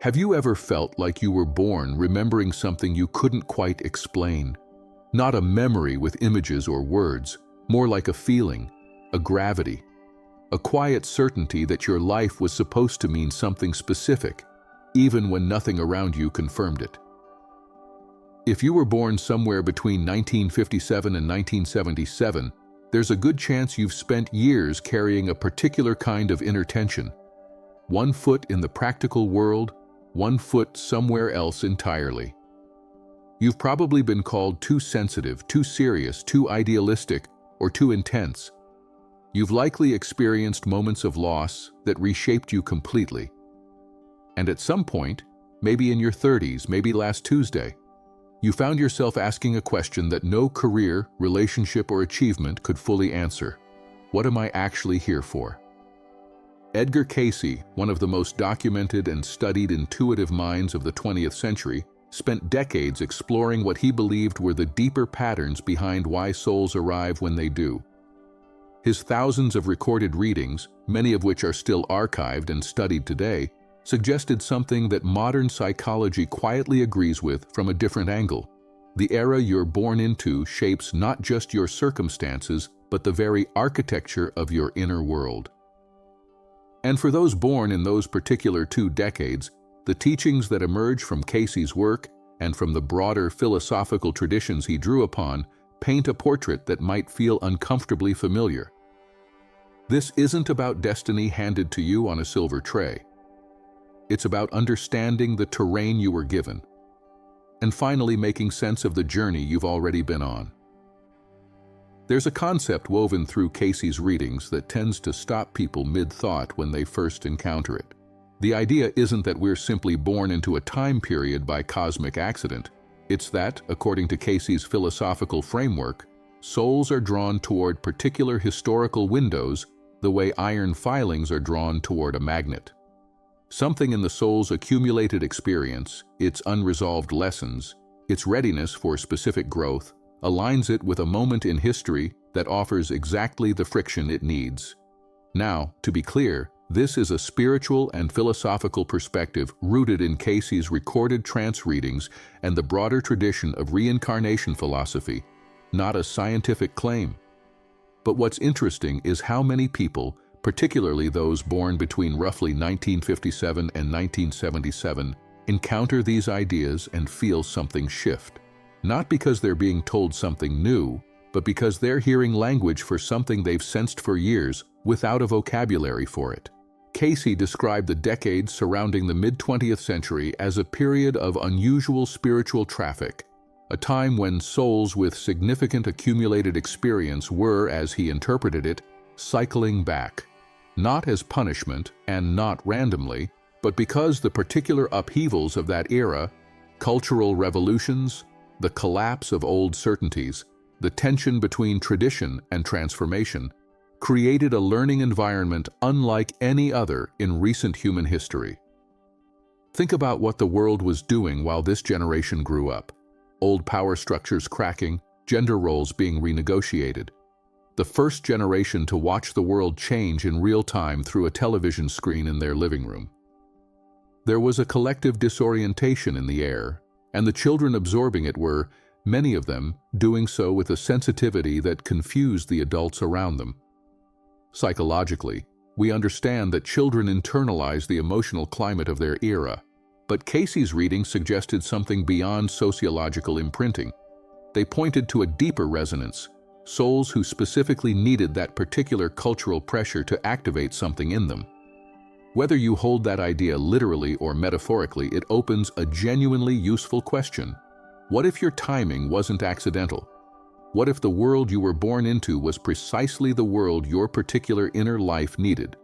Have you ever felt like you were born remembering something you couldn't quite explain? Not a memory with images or words, more like a feeling, a gravity, a quiet certainty that your life was supposed to mean something specific, even when nothing around you confirmed it. If you were born somewhere between 1957 and 1977, there's a good chance you've spent years carrying a particular kind of inner tension. 1 foot in the practical world, 1 foot somewhere else entirely. You've probably been called too sensitive, too serious, too idealistic, or too intense. You've likely experienced moments of loss that reshaped you completely. And at some point, maybe in your 30s, maybe last Tuesday, you found yourself asking a question that no career, relationship, or achievement could fully answer. What am I actually here for? Edgar Cayce, one of the most documented and studied intuitive minds of the 20th century, spent decades exploring what he believed were the deeper patterns behind why souls arrive when they do. His thousands of recorded readings, many of which are still archived and studied today, suggested something that modern psychology quietly agrees with from a different angle. The era you're born into shapes not just your circumstances, but the very architecture of your inner world. And for those born in those particular 2 decades, the teachings that emerge from Cayce's work and from the broader philosophical traditions he drew upon paint a portrait that might feel uncomfortably familiar. This isn't about destiny handed to you on a silver tray. It's about understanding the terrain you were given, and finally making sense of the journey you've already been on. There's a concept woven through Cayce's readings that tends to stop people mid-thought when they first encounter it. The idea isn't that we're simply born into a time period by cosmic accident. It's that, according to Cayce's philosophical framework, souls are drawn toward particular historical windows the way iron filings are drawn toward a magnet. Something in the soul's accumulated experience, its unresolved lessons, its readiness for specific growth, aligns it with a moment in history that offers exactly the friction it needs. Now, to be clear, this is a spiritual and philosophical perspective rooted in Cayce's recorded trance readings and the broader tradition of reincarnation philosophy, not a scientific claim. But what's interesting is how many people, particularly those born between roughly 1957 and 1977, encounter these ideas and feel something shift. Not because they're being told something new, but because they're hearing language for something they've sensed for years without a vocabulary for it. Cayce described the decades surrounding the mid-20th century as a period of unusual spiritual traffic, a time when souls with significant accumulated experience were, as he interpreted it, cycling back, not as punishment and not randomly, but because the particular upheavals of that era, cultural revolutions, the collapse of old certainties, the tension between tradition and transformation, created a learning environment unlike any other in recent human history. Think about what the world was doing while this generation grew up. Old power structures cracking, gender roles being renegotiated. The first generation to watch the world change in real time through a television screen in their living room. There was a collective disorientation in the air, and the children absorbing it were, many of them, doing so with a sensitivity that confused the adults around them. Psychologically, we understand that children internalize the emotional climate of their era, but Cayce's reading suggested something beyond sociological imprinting. They pointed to a deeper resonance, souls who specifically needed that particular cultural pressure to activate something in them. Whether you hold that idea literally or metaphorically, it opens a genuinely useful question. What if your timing wasn't accidental? What if the world you were born into was precisely the world your particular inner life needed?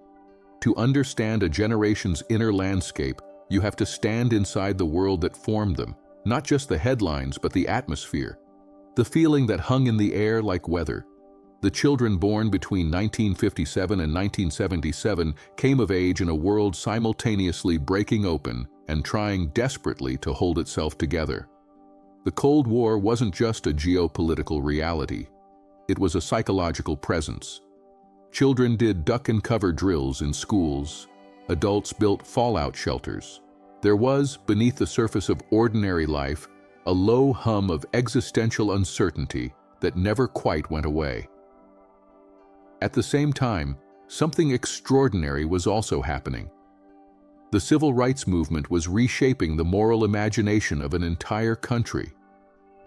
To understand a generation's inner landscape, you have to stand inside the world that formed them, not just the headlines, but the atmosphere, the feeling that hung in the air like weather. The children born between 1957 and 1977 came of age in a world simultaneously breaking open and trying desperately to hold itself together. The Cold War wasn't just a geopolitical reality. It was a psychological presence. Children did duck and cover drills in schools. Adults built fallout shelters. There was, beneath the surface of ordinary life, a low hum of existential uncertainty that never quite went away. At the same time, something extraordinary was also happening. The civil rights movement was reshaping the moral imagination of an entire country.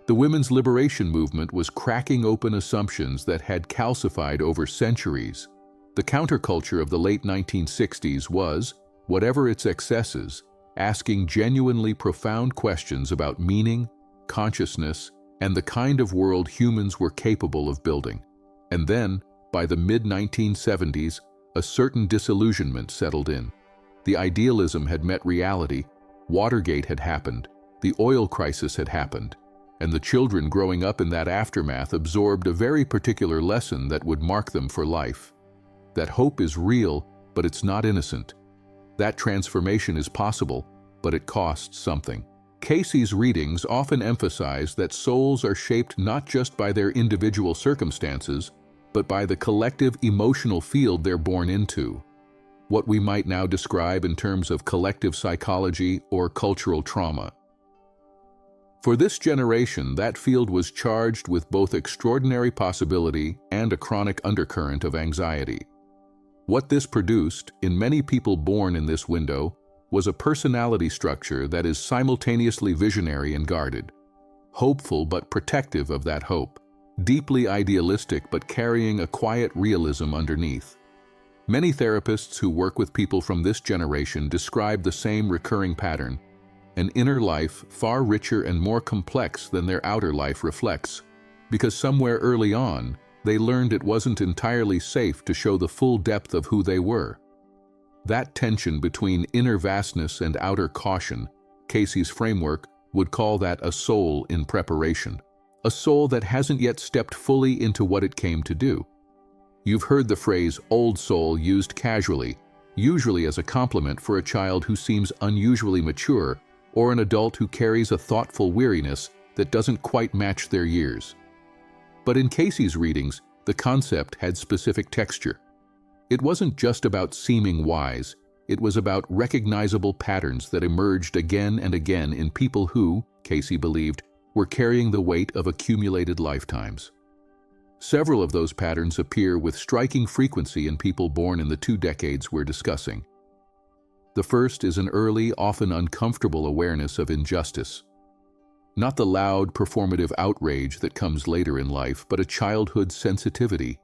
The women's liberation movement was cracking open assumptions that had calcified over centuries. The counterculture of the late 1960s was, whatever its excesses, asking genuinely profound questions about meaning, consciousness, and the kind of world humans were capable of building. And then, by the mid-1970s, a certain disillusionment settled in. The idealism had met reality, Watergate had happened, the oil crisis had happened, and the children growing up in that aftermath absorbed a very particular lesson that would mark them for life. That hope is real, but it's not innocent. That transformation is possible, but it costs something. Cayce's readings often emphasize that souls are shaped not just by their individual circumstances, but by the collective emotional field they're born into. What we might now describe in terms of collective psychology or cultural trauma. For this generation, that field was charged with both extraordinary possibility and a chronic undercurrent of anxiety. What this produced, in many people born in this window, was a personality structure that is simultaneously visionary and guarded, hopeful but protective of that hope, deeply idealistic but carrying a quiet realism underneath. Many therapists who work with people from this generation describe the same recurring pattern, an inner life far richer and more complex than their outer life reflects, because somewhere early on, they learned it wasn't entirely safe to show the full depth of who they were. That tension between inner vastness and outer caution, Cayce's framework would call that a soul in preparation, a soul that hasn't yet stepped fully into what it came to do. You've heard the phrase old soul used casually, usually as a compliment for a child who seems unusually mature or an adult who carries a thoughtful weariness that doesn't quite match their years. But in Cayce's readings, the concept had specific texture. It wasn't just about seeming wise, it was about recognizable patterns that emerged again and again in people who, Cayce believed, were carrying the weight of accumulated lifetimes. Several of those patterns appear with striking frequency in people born in the 2 decades we're discussing. The first is an early, often uncomfortable awareness of injustice. Not the loud, performative outrage that comes later in life, but a childhood sensitivity,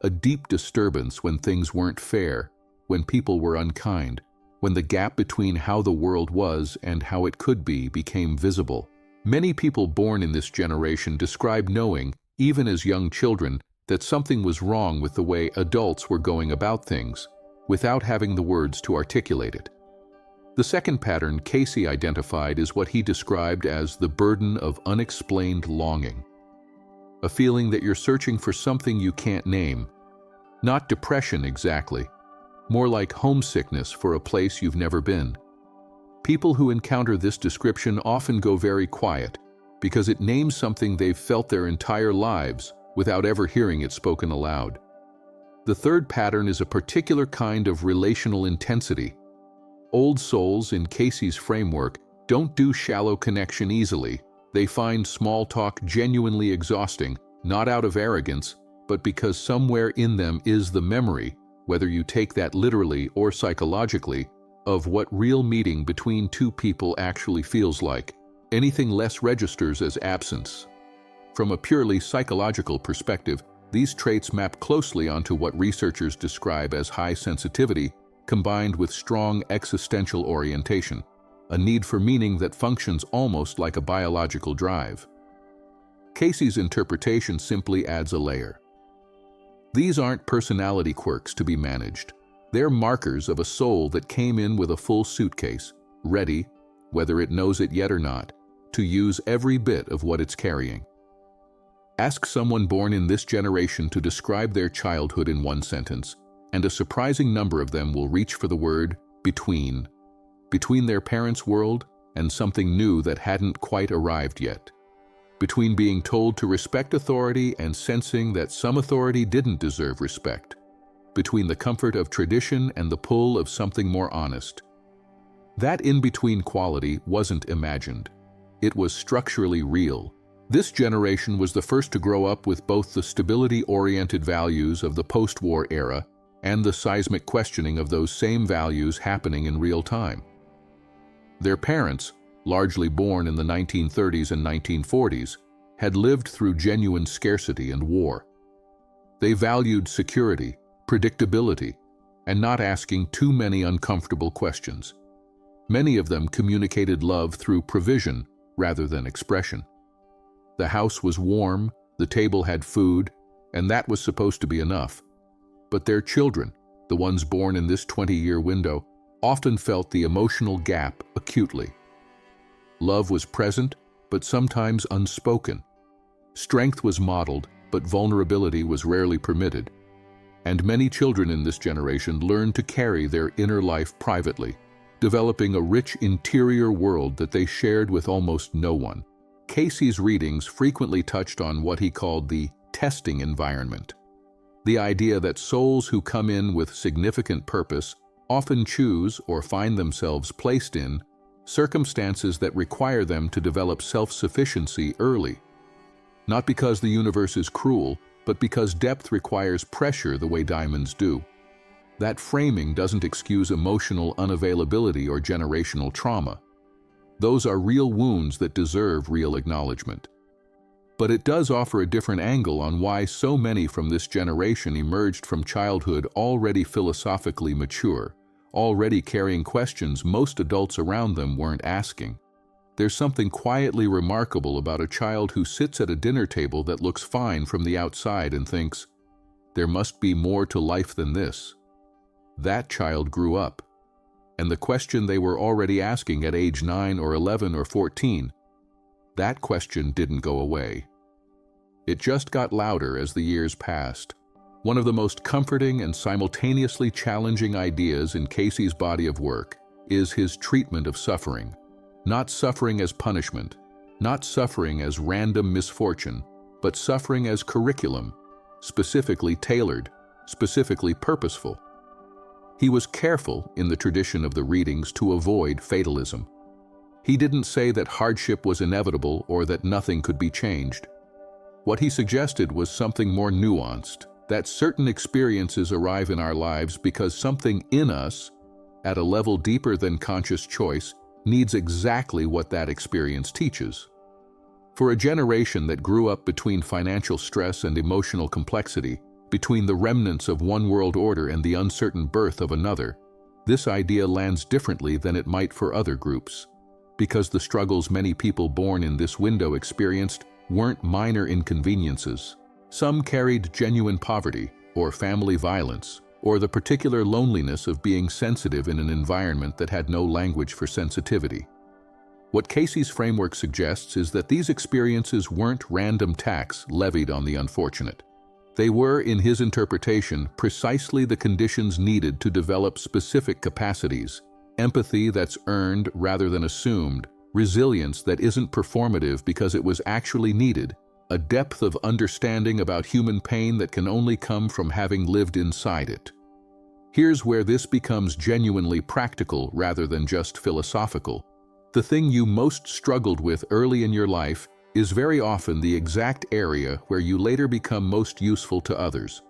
a deep disturbance when things weren't fair, when people were unkind, when the gap between how the world was and how it could be became visible. Many people born in this generation describe knowing, even as young children, that something was wrong with the way adults were going about things, without having the words to articulate it. The second pattern Cayce identified is what he described as the burden of unexplained longing. A feeling that you're searching for something you can't name. Not depression exactly, more like homesickness for a place you've never been. People who encounter this description often go very quiet, because it names something they've felt their entire lives without ever hearing it spoken aloud. The third pattern is a particular kind of relational intensity. Old souls in Cayce's framework don't do shallow connection easily. They find small talk genuinely exhausting, not out of arrogance, but because somewhere in them is the memory, whether you take that literally or psychologically, of what real meeting between two people actually feels like. Anything less registers as absence. From a purely psychological perspective, these traits map closely onto what researchers describe as high sensitivity combined with strong existential orientation, a need for meaning that functions almost like a biological drive. Cayce's interpretation simply adds a layer. These aren't personality quirks to be managed. They're markers of a soul that came in with a full suitcase, ready, whether it knows it yet or not, to use every bit of what it's carrying. Ask someone born in this generation to describe their childhood in one sentence, and a surprising number of them will reach for the word between. Between their parents' world and something new that hadn't quite arrived yet. Between being told to respect authority and sensing that some authority didn't deserve respect. Between the comfort of tradition and the pull of something more honest. That in-between quality wasn't imagined. It was structurally real. This generation was the first to grow up with both the stability-oriented values of the post-war era and the seismic questioning of those same values happening in real time. Their parents, largely born in the 1930s and 1940s, had lived through genuine scarcity and war. They valued security, predictability, and not asking too many uncomfortable questions. Many of them communicated love through provision rather than expression. The house was warm, the table had food, and that was supposed to be enough. But their children, the ones born in this 20-year window, often felt the emotional gap acutely. Love was present, but sometimes unspoken. Strength was modeled, but vulnerability was rarely permitted. And many children in this generation learned to carry their inner life privately, developing a rich interior world that they shared with almost no one. Cayce's readings frequently touched on what he called the testing environment. The idea that souls who come in with significant purpose often choose or find themselves placed in circumstances that require them to develop self-sufficiency early. Not because the universe is cruel, but because depth requires pressure the way diamonds do. That framing doesn't excuse emotional unavailability or generational trauma. Those are real wounds that deserve real acknowledgement. But it does offer a different angle on why so many from this generation emerged from childhood already philosophically mature, already carrying questions most adults around them weren't asking. There's something quietly remarkable about a child who sits at a dinner table that looks fine from the outside and thinks, there must be more to life than this. That child grew up. And the question they were already asking at age 9 or 11 or 14, that question didn't go away. It just got louder as the years passed. One of the most comforting and simultaneously challenging ideas in Cayce's body of work is his treatment of suffering. Not suffering as punishment, not suffering as random misfortune, but suffering as curriculum, specifically tailored, specifically purposeful. He was careful in the tradition of the readings to avoid fatalism. He didn't say that hardship was inevitable or that nothing could be changed. What he suggested was something more nuanced, that certain experiences arrive in our lives because something in us, at a level deeper than conscious choice, needs exactly what that experience teaches. For a generation that grew up between financial stress and emotional complexity, between the remnants of one world order and the uncertain birth of another, this idea lands differently than it might for other groups. Because the struggles many people born in this window experienced weren't minor inconveniences. Some carried genuine poverty, or family violence, or the particular loneliness of being sensitive in an environment that had no language for sensitivity. What Cayce's framework suggests is that these experiences weren't random tax levied on the unfortunate. They were, in his interpretation, precisely the conditions needed to develop specific capacities, empathy that's earned rather than assumed, resilience that isn't performative because it was actually needed, a depth of understanding about human pain that can only come from having lived inside it. Here's where this becomes genuinely practical rather than just philosophical. The thing you most struggled with early in your life is very often the exact area where you later become most useful to others.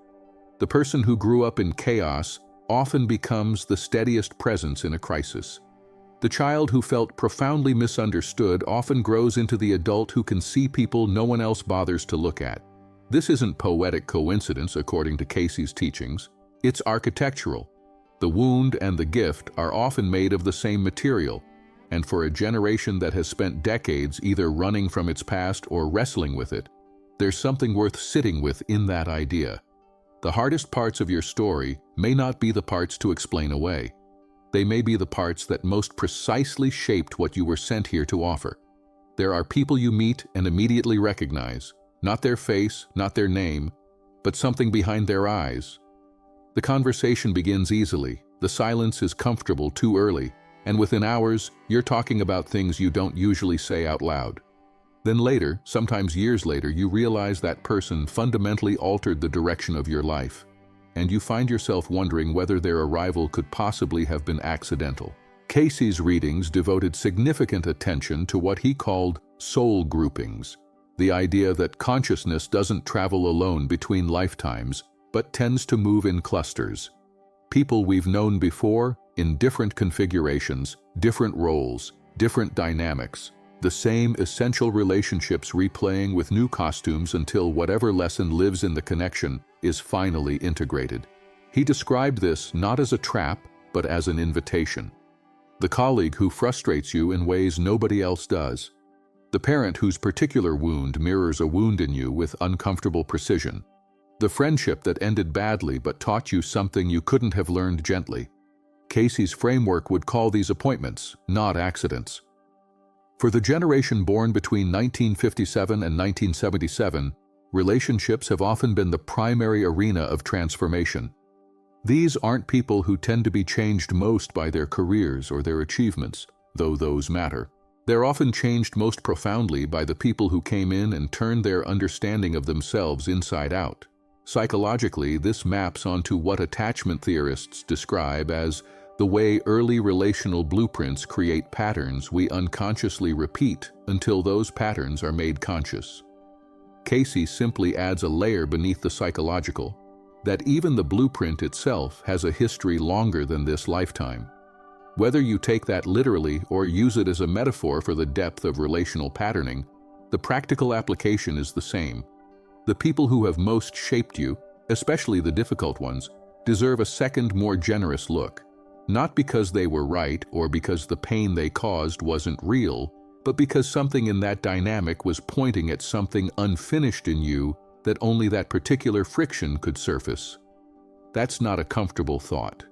The person who grew up in chaos often becomes the steadiest presence in a crisis. The child who felt profoundly misunderstood often grows into the adult who can see people no one else bothers to look at. This isn't poetic coincidence according to Cayce's teachings. It's architectural. The wound and the gift are often made of the same material, and for a generation that has spent decades either running from its past or wrestling with it, there's something worth sitting with in that idea. The hardest parts of your story may not be the parts to explain away. They may be the parts that most precisely shaped what you were sent here to offer. There are people you meet and immediately recognize, not their face, not their name, but something behind their eyes. The conversation begins easily, the silence is comfortable too early, and within hours, you're talking about things you don't usually say out loud. Then later, sometimes years later, you realize that person fundamentally altered the direction of your life, and you find yourself wondering whether their arrival could possibly have been accidental. Cayce's readings devoted significant attention to what he called soul groupings, the idea that consciousness doesn't travel alone between lifetimes, but tends to move in clusters. People we've known before, in different configurations, different roles, different dynamics, the same essential relationships replaying with new costumes until whatever lesson lives in the connection is finally integrated. He described this not as a trap, but as an invitation. The colleague who frustrates you in ways nobody else does. The parent whose particular wound mirrors a wound in you with uncomfortable precision. The friendship that ended badly but taught you something you couldn't have learned gently. Cayce's framework would call these appointments, not accidents. For the generation born between 1957 and 1977, relationships have often been the primary arena of transformation. These aren't people who tend to be changed most by their careers or their achievements, though those matter. They're often changed most profoundly by the people who came in and turned their understanding of themselves inside out. Psychologically, this maps onto what attachment theorists describe as the way early relational blueprints create patterns we unconsciously repeat until those patterns are made conscious. Cayce simply adds a layer beneath the psychological, that even the blueprint itself has a history longer than this lifetime. Whether you take that literally or use it as a metaphor for the depth of relational patterning, the practical application is the same. The people who have most shaped you, especially the difficult ones, deserve a second, more generous look. Not because they were right or because the pain they caused wasn't real, but because something in that dynamic was pointing at something unfinished in you that only that particular friction could surface. That's not a comfortable thought.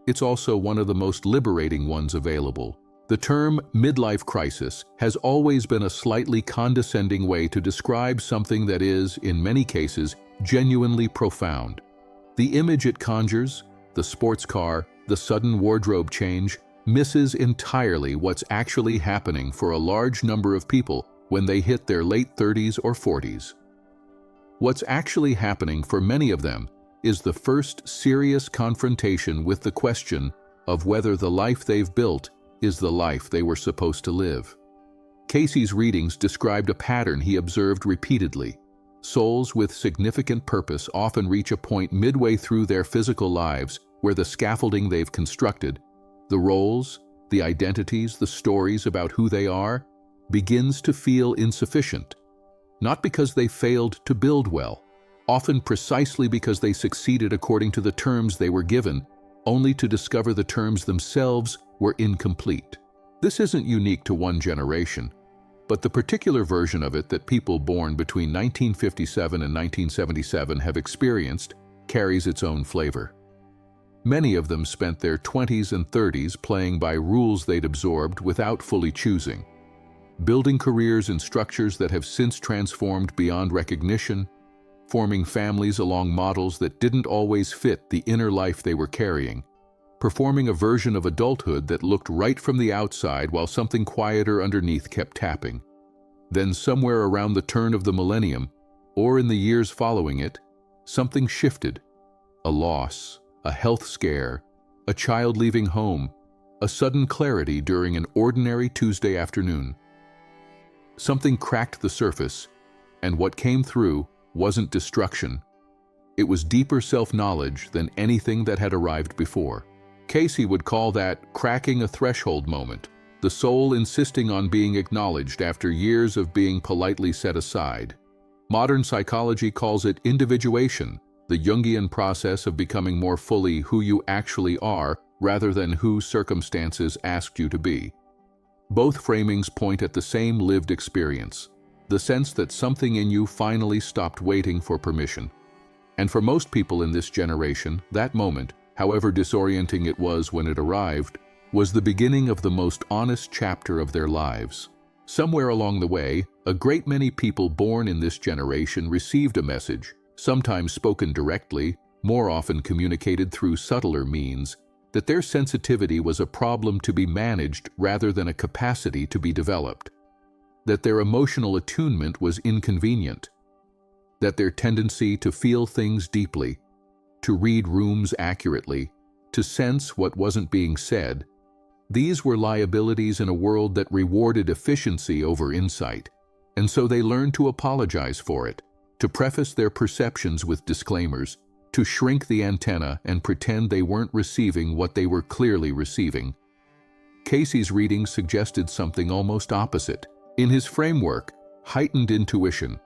It's also one of the most liberating ones available. The term midlife crisis has always been a slightly condescending way to describe something that is, in many cases, genuinely profound. The image it conjures, the sports car, the sudden wardrobe change, misses entirely what's actually happening for a large number of people when they hit their late 30s or 40s. What's actually happening for many of them is the first serious confrontation with the question of whether the life they've built is the life they were supposed to live. Cayce's readings described a pattern he observed repeatedly. Souls with significant purpose often reach a point midway through their physical lives where the scaffolding they've constructed, the roles, the identities, the stories about who they are, begins to feel insufficient. Not because they failed to build well, often precisely because they succeeded according to the terms they were given, only to discover the terms themselves were incomplete. This isn't unique to one generation, but the particular version of it that people born between 1957 and 1977 have experienced carries its own flavor. Many of them spent their 20s and 30s playing by rules they'd absorbed without fully choosing, building careers in structures that have since transformed beyond recognition, forming families along models that didn't always fit the inner life they were carrying, performing a version of adulthood that looked right from the outside while something quieter underneath kept tapping. Then somewhere around the turn of the millennium, or in the years following it, something shifted. A loss, a health scare, a child leaving home, a sudden clarity during an ordinary Tuesday afternoon. Something cracked the surface, and what came through wasn't destruction. It was deeper self-knowledge than anything that had arrived before. Cayce would call that cracking a threshold moment, the soul insisting on being acknowledged after years of being politely set aside. Modern psychology calls it individuation, the Jungian process of becoming more fully who you actually are rather than who circumstances asked you to be. Both framings point at the same lived experience, the sense that something in you finally stopped waiting for permission. And for most people in this generation, that moment, however disorienting it was when it arrived, was the beginning of the most honest chapter of their lives. Somewhere along the way, a great many people born in this generation received a message, sometimes spoken directly, more often communicated through subtler means, that their sensitivity was a problem to be managed rather than a capacity to be developed, that their emotional attunement was inconvenient, that their tendency to feel things deeply, to read rooms accurately, to sense what wasn't being said, These were liabilities in a world that rewarded efficiency over insight, and so they learned to apologize for it, to preface their perceptions with disclaimers, to shrink the antenna and pretend they weren't receiving what they were clearly receiving. Cayce's readings suggested something almost opposite. In his framework, heightened intuition,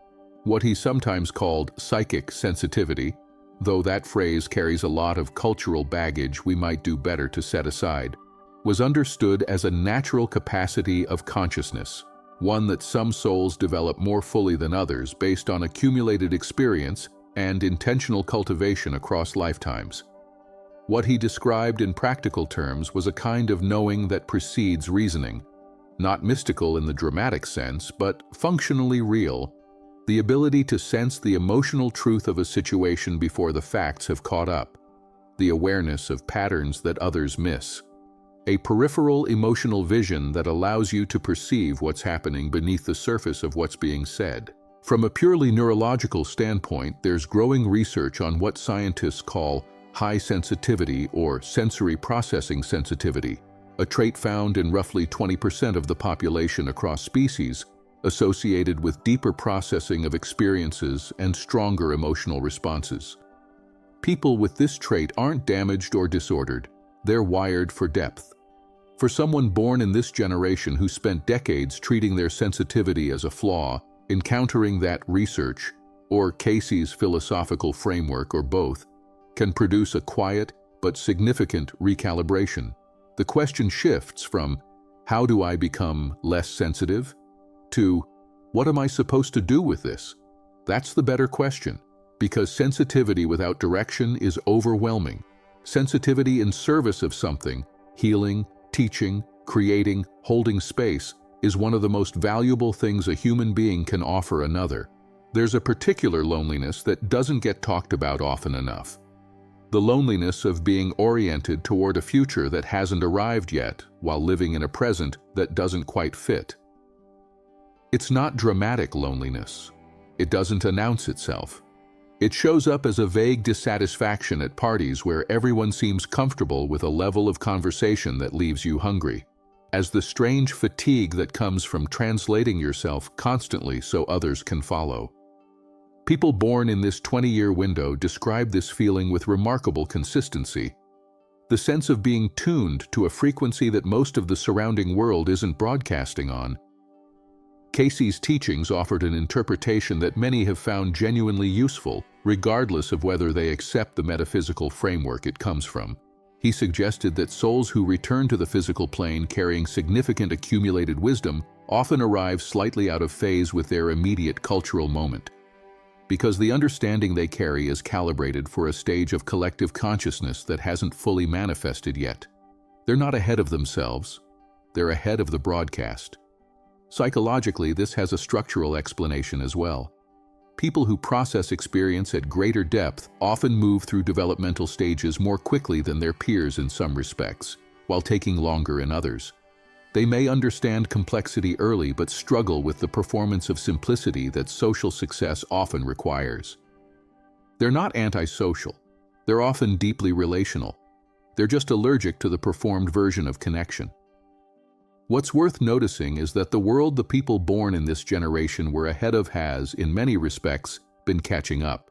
what he sometimes called psychic sensitivity, though that phrase carries a lot of cultural baggage we might do better to set aside, was understood as a natural capacity of consciousness, one that some souls develop more fully than others based on accumulated experience and intentional cultivation across lifetimes. What he described in practical terms was a kind of knowing that precedes reasoning, not mystical in the dramatic sense, but functionally real, the ability to sense the emotional truth of a situation before the facts have caught up, the awareness of patterns that others miss, a peripheral emotional vision that allows you to perceive what's happening beneath the surface of what's being said. From a purely neurological standpoint, there's growing research on what scientists call high sensitivity or sensory processing sensitivity, a trait found in roughly 20% of the population across species, associated with deeper processing of experiences and stronger emotional responses. People with this trait aren't damaged or disordered, they're wired for depth. For someone born in this generation who spent decades treating their sensitivity as a flaw, encountering that research, or Cayce's philosophical framework, or both, can produce a quiet but significant recalibration. The question shifts from, how do I become less sensitive? To, what am I supposed to do with this? That's the better question, because sensitivity without direction is overwhelming. Sensitivity in service of something, healing, teaching, creating, holding space, is one of the most valuable things a human being can offer another. There's a particular loneliness that doesn't get talked about often enough. The loneliness of being oriented toward a future that hasn't arrived yet, while living in a present that doesn't quite fit. It's not dramatic loneliness. It doesn't announce itself. It shows up as a vague dissatisfaction at parties where everyone seems comfortable with a level of conversation that leaves you hungry, as the strange fatigue that comes from translating yourself constantly so others can follow. People born in this 20-year window describe this feeling with remarkable consistency. The sense of being tuned to a frequency that most of the surrounding world isn't broadcasting on. Cayce's teachings offered an interpretation that many have found genuinely useful, regardless of whether they accept the metaphysical framework it comes from. He suggested that souls who return to the physical plane carrying significant accumulated wisdom often arrive slightly out of phase with their immediate cultural moment, because the understanding they carry is calibrated for a stage of collective consciousness that hasn't fully manifested yet. They're not ahead of themselves, they're ahead of the broadcast. Psychologically, this has a structural explanation as well. People who process experience at greater depth often move through developmental stages more quickly than their peers in some respects, while taking longer in others. They may understand complexity early but struggle with the performance of simplicity that social success often requires. They're not antisocial. They're often deeply relational. They're just allergic to the performed version of connection. What's worth noticing is that the world the people born in this generation were ahead of has, in many respects, been catching up.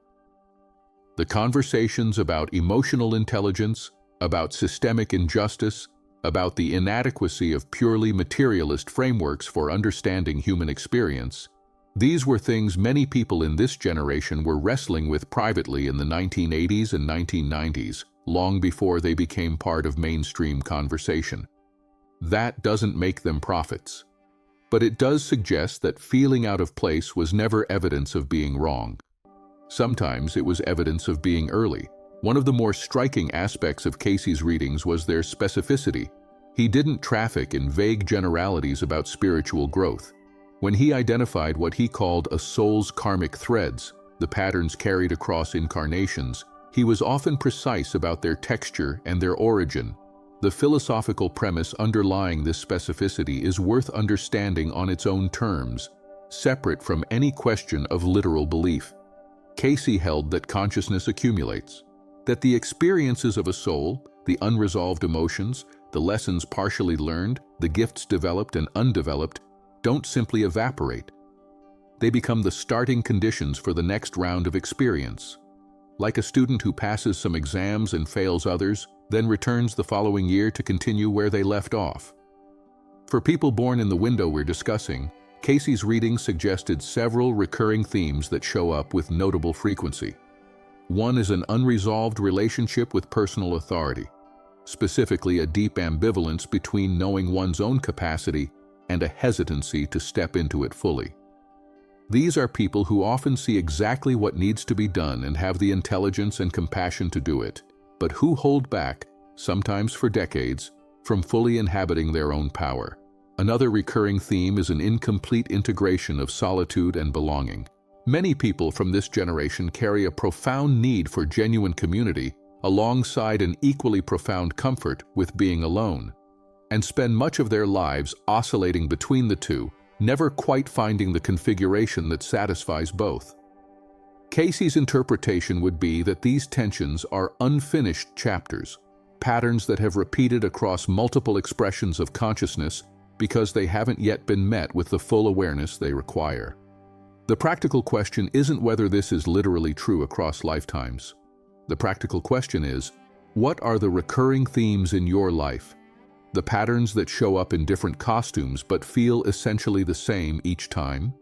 The conversations about emotional intelligence, about systemic injustice, about the inadequacy of purely materialist frameworks for understanding human experience, these were things many people in this generation were wrestling with privately in the 1980s and 1990s, long before they became part of mainstream conversation. That doesn't make them prophets, but it does suggest that feeling out of place was never evidence of being wrong. Sometimes it was evidence of being early. One of the more striking aspects of Cayce's readings was their specificity. He didn't traffic in vague generalities about spiritual growth. When he identified what he called a soul's karmic threads, the patterns carried across incarnations, he was often precise about their texture and their origin. The philosophical premise underlying this specificity is worth understanding on its own terms, separate from any question of literal belief. Cayce held that consciousness accumulates, that the experiences of a soul, the unresolved emotions, The lessons partially learned, the gifts developed and undeveloped, don't simply evaporate. They become the starting conditions for the next round of experience. Like a student who passes some exams and fails others, then returns the following year to continue where they left off. For people born in the window we're discussing, Cayce's reading suggested several recurring themes that show up with notable frequency. One is an unresolved relationship with personal authority, specifically a deep ambivalence between knowing one's own capacity and a hesitancy to step into it fully. These are people who often see exactly what needs to be done and have the intelligence and compassion to do it, but who hold back, sometimes for decades, from fully inhabiting their own power. Another recurring theme is an incomplete integration of solitude and belonging. Many people from this generation carry a profound need for genuine community alongside an equally profound comfort with being alone, and spend much of their lives oscillating between the two, never quite finding the configuration that satisfies both. Cayce's interpretation would be that these tensions are unfinished chapters, patterns that have repeated across multiple expressions of consciousness because they haven't yet been met with the full awareness they require. The practical question isn't whether this is literally true across lifetimes. The practical question is, what are the recurring themes in your life? The patterns that show up in different costumes but feel essentially the same each time?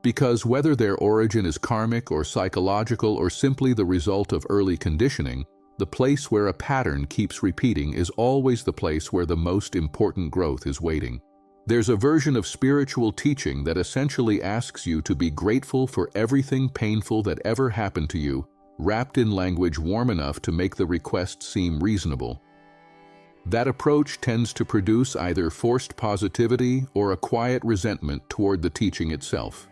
Because whether their origin is karmic or psychological or simply the result of early conditioning, the place where a pattern keeps repeating is always the place where the most important growth is waiting. There's a version of spiritual teaching that essentially asks you to be grateful for everything painful that ever happened to you, wrapped in language warm enough to make the request seem reasonable. That approach tends to produce either forced positivity or a quiet resentment toward the teaching itself.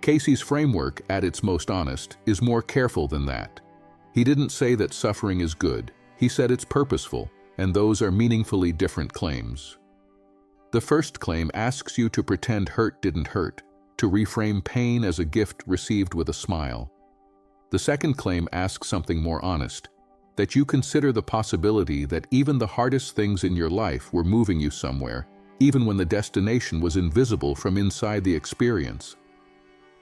Cayce's framework, at its most honest, is more careful than that. He didn't say that suffering is good. He said it's purposeful, and those are meaningfully different claims. The first claim asks you to pretend hurt didn't hurt, to reframe pain as a gift received with a smile. The second claim asks something more honest, that you consider the possibility that even the hardest things in your life were moving you somewhere, even when the destination was invisible from inside the experience.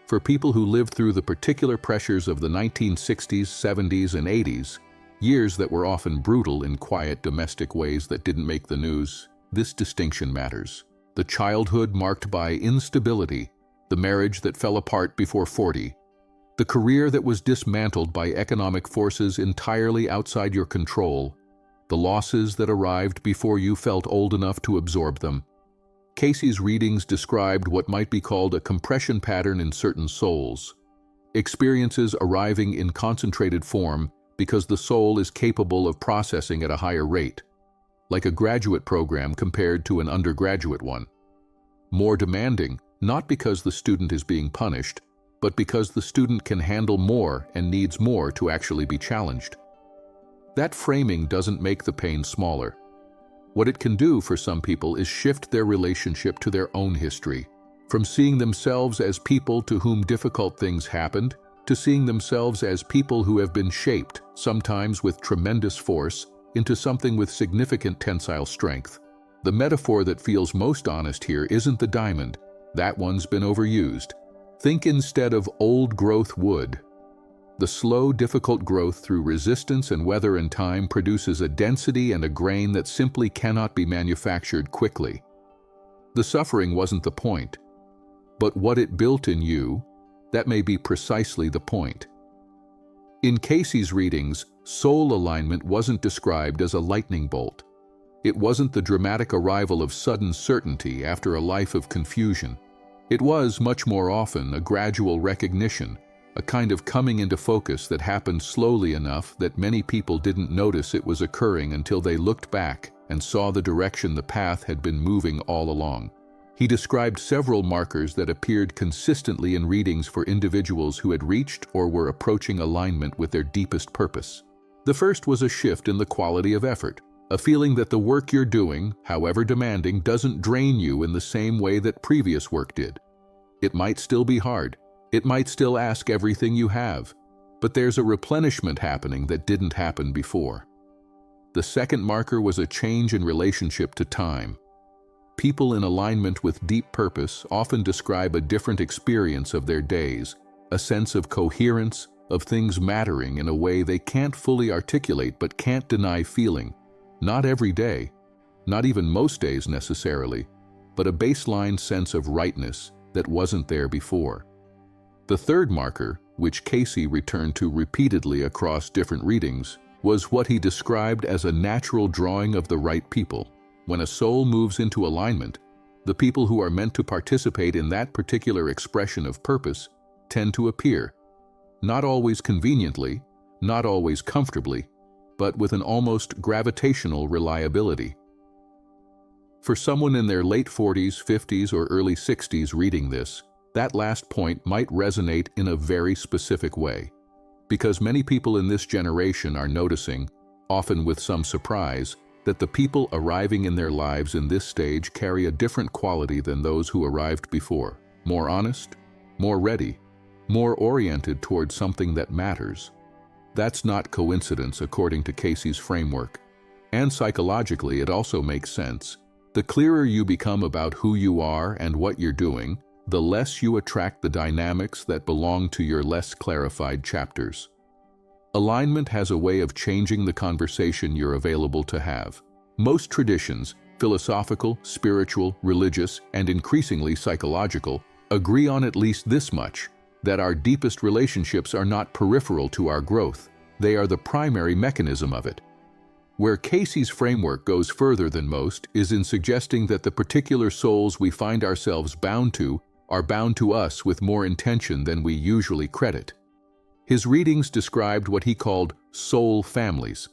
For people who lived through the particular pressures of the 1960s, 70s, and 80s, years that were often brutal in quiet domestic ways that didn't make the news, this distinction matters. The childhood marked by instability, the marriage that fell apart before 40, the career that was dismantled by economic forces entirely outside your control, the losses that arrived before you felt old enough to absorb them. Cayce's readings described what might be called a compression pattern in certain souls, experiences arriving in concentrated form because the soul is capable of processing at a higher rate, like a graduate program compared to an undergraduate one. More demanding, not because the student is being punished, but because the student can handle more and needs more to actually be challenged. That framing doesn't make the pain smaller. What it can do for some people is shift their relationship to their own history, from seeing themselves as people to whom difficult things happened, to seeing themselves as people who have been shaped, sometimes with tremendous force, into something with significant tensile strength. The metaphor that feels most honest here isn't the diamond. That one's been overused. Think instead of old-growth wood. The slow, difficult growth through resistance and weather and time produces a density and a grain that simply cannot be manufactured quickly. The suffering wasn't the point, but what it built in you, that may be precisely the point. In Cayce's readings, soul alignment wasn't described as a lightning bolt. It wasn't the dramatic arrival of sudden certainty after a life of confusion. It was, much more often, a gradual recognition, a kind of coming into focus that happened slowly enough that many people didn't notice it was occurring until they looked back and saw the direction the path had been moving all along. He described several markers that appeared consistently in readings for individuals who had reached or were approaching alignment with their deepest purpose. The first was a shift in the quality of effort, a feeling that the work you're doing, however demanding, doesn't drain you in the same way that previous work did. It might still be hard. It might still ask everything you have, but there's a replenishment happening that didn't happen before. The second marker was a change in relationship to time. People in alignment with deep purpose often describe a different experience of their days, a sense of coherence, of things mattering in a way they can't fully articulate but can't deny feeling. Not every day, not even most days necessarily, but a baseline sense of rightness that wasn't there before. The third marker, which Cayce returned to repeatedly across different readings, was what he described as a natural drawing of the right people. When a soul moves into alignment, the people who are meant to participate in that particular expression of purpose tend to appear, not always conveniently, not always comfortably, but with an almost gravitational reliability. For someone in their late 40s, 50s, or early 60s reading this, that last point might resonate in a very specific way, because many people in this generation are noticing, often with some surprise, that the people arriving in their lives in this stage carry a different quality than those who arrived before. More honest, more ready, more oriented towards something that matters. That's not coincidence according to Cayce's framework. And psychologically, it also makes sense. The clearer you become about who you are and what you're doing, the less you attract the dynamics that belong to your less clarified chapters. Alignment has a way of changing the conversation you're available to have. Most traditions, philosophical, spiritual, religious, and increasingly psychological, agree on at least this much, that our deepest relationships are not peripheral to our growth, they are the primary mechanism of it. Where Cayce's framework goes further than most is in suggesting that the particular souls we find ourselves bound to are bound to us with more intention than we usually credit. His readings described what he called soul families.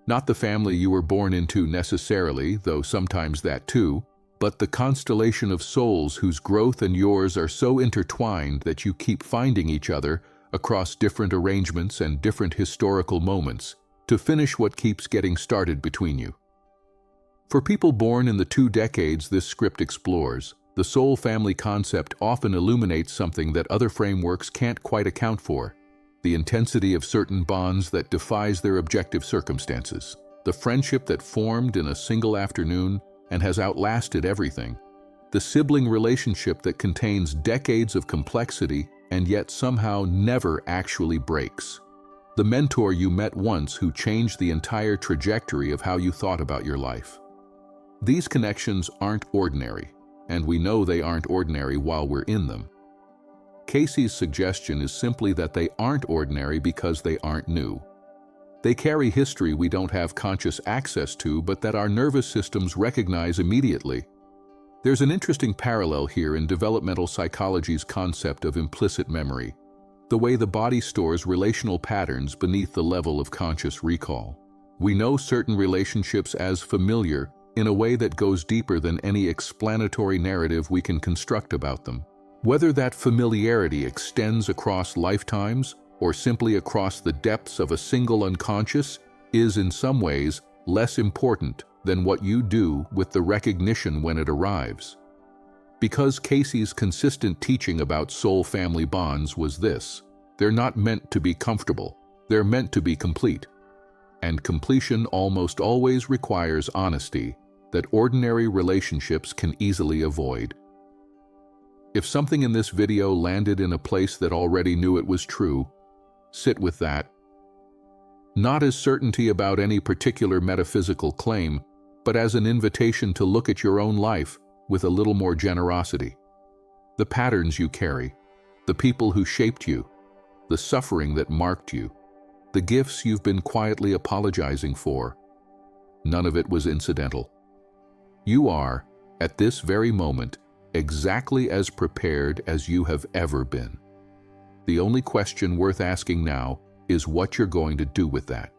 Not the family you were born into necessarily, though sometimes that too, but the constellation of souls whose growth and yours are so intertwined that you keep finding each other across different arrangements and different historical moments to finish what keeps getting started between you. For people born in the 2 decades this script explores, the soul family concept often illuminates something that other frameworks can't quite account for: the intensity of certain bonds that defies their objective circumstances, the friendship that formed in a single afternoon and has outlasted everything, the sibling relationship that contains decades of complexity and yet somehow never actually breaks, the mentor you met once who changed the entire trajectory of how you thought about your life. These connections aren't ordinary, and we know they aren't ordinary while we're in them. Cayce's suggestion is simply that they aren't ordinary because they aren't new. They carry history we don't have conscious access to, but that our nervous systems recognize immediately. There's an interesting parallel here in developmental psychology's concept of implicit memory, the way the body stores relational patterns beneath the level of conscious recall. We know certain relationships as familiar in a way that goes deeper than any explanatory narrative we can construct about them. Whether that familiarity extends across lifetimes or simply across the depths of a single unconscious is in some ways less important than what you do with the recognition when it arrives. Because Cayce's consistent teaching about soul family bonds was this: they're not meant to be comfortable, they're meant to be complete. And completion almost always requires honesty that ordinary relationships can easily avoid. If something in this video landed in a place that already knew it was true, sit with that. Not as certainty about any particular metaphysical claim, but as an invitation to look at your own life with a little more generosity. The patterns you carry, the people who shaped you, the suffering that marked you, the gifts you've been quietly apologizing for. None of it was incidental. You are, at this very moment, exactly as prepared as you have ever been. The only question worth asking now is what you're going to do with that.